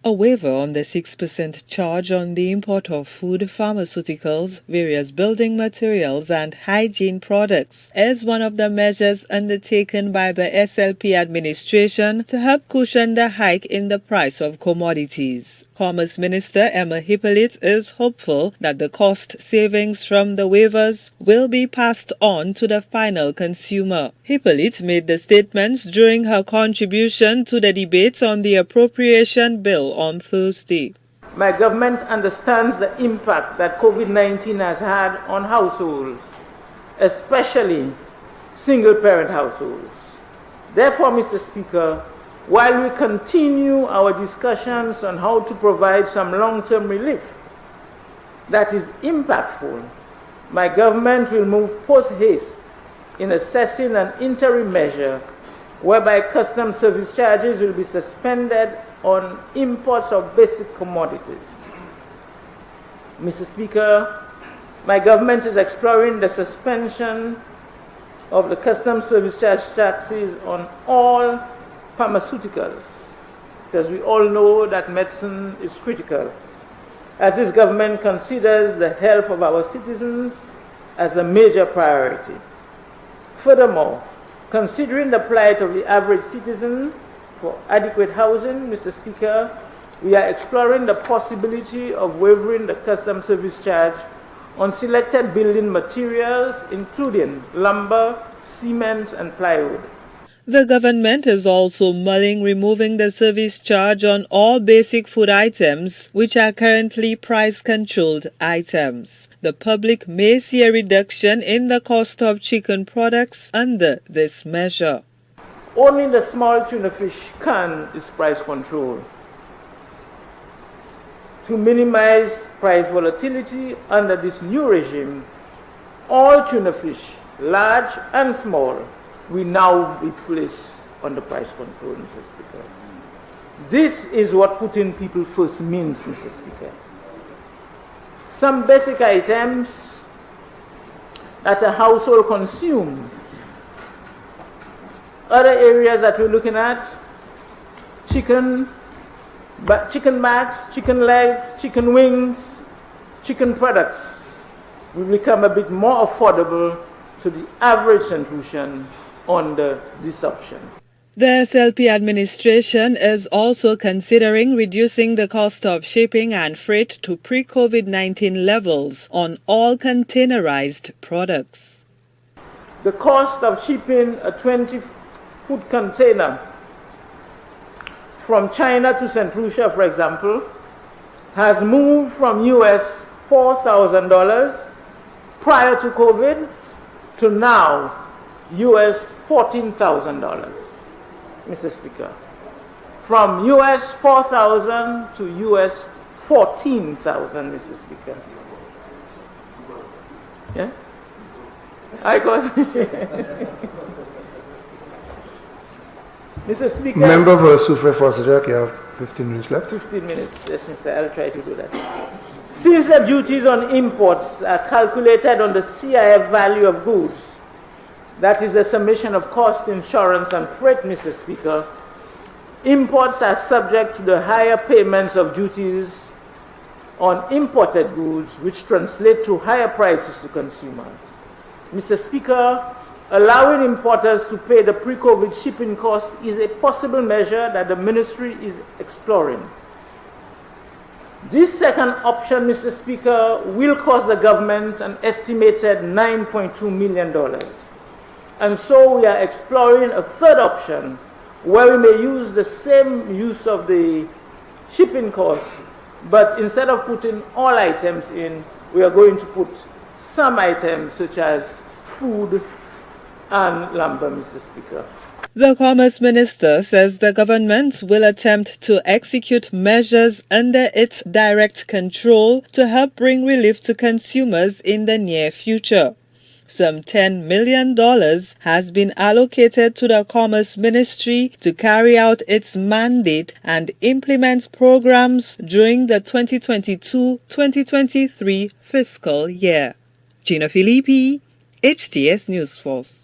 A waiver on the 6% charge on the import of food, pharmaceuticals, various building materials and hygiene products is one of the measures undertaken by the SLP administration to help cushion the hike in the price of commodities. Commerce Minister Emma Hippolyte is hopeful that the cost savings from the waivers will be passed on to the final consumer. Hippolyte made the statements during her contribution to the debate on the appropriation bill on Thursday. My government understands the impact that COVID-19 has had on households, especially single-parent households. Therefore, Mr. Speaker, while we continue our discussions on how to provide some long-term relief that is impactful, my government will move post-haste in assessing an interim measure whereby customs service charges will be suspended on imports of basic commodities. Mr. Speaker, my government is exploring the suspension of the customs service charge taxes on all pharmaceuticals, because we all know that medicine is critical, as this government considers the health of our citizens as a major priority. Furthermore, considering the plight of the average citizen for adequate housing, Mr. Speaker, we are exploring the possibility of waiving the customs service charge on selected building materials, including lumber, cement, and plywood. The government is also mulling removing the service charge on all basic food items, which are currently price-controlled items. The public may see a reduction in the cost of chicken products under this measure. Only the small tuna fish can is price controlled. To minimize price volatility under this new regime, all tuna fish, large and small, will now be placed under price control, Mr. Speaker. This is what putting people first means, Mr. Speaker. Some basic items that a household consumes. Other areas that we're looking at: chicken backs, chicken legs, chicken wings, chicken products will become a bit more affordable to the average St. Lucian under this option. The SLP administration is also considering reducing the cost of shipping and freight to pre-COVID-19 levels on all containerized products. The cost of shipping a 20-foot container from China to St. Lucia, for example, has moved from US $4,000 prior to COVID to now US $14,000, Mr. Speaker. From US $4,000 to US $14,000, Mr. Speaker. Yeah? I got Mr. Speaker. Member for Soufre Fossajak, you have 15 minutes left. 15 minutes, yes, Mr. I'll try to do that. Since the duties on imports are calculated on the CIF value of goods, that is a summation of cost, insurance, and freight, Mr. Speaker, imports are subject to the higher payments of duties on imported goods, which translate to higher prices to consumers. Mr. Speaker, allowing importers to pay the pre-COVID shipping cost is a possible measure that the ministry is exploring. This second option, Mr. Speaker, will cost the government an estimated $9.2 million. And so we are exploring a third option where we may use the same use of the shipping costs, but instead of putting all items in, we are going to put some items such as food and lumber, Mr. Speaker. The Commerce Minister says the government will attempt to execute measures under its direct control to help bring relief to consumers in the near future. Some $10 million has been allocated to the Commerce Ministry to carry out its mandate and implement programs during the 2022-2023 fiscal year. Gina Filippi, HTS News Force.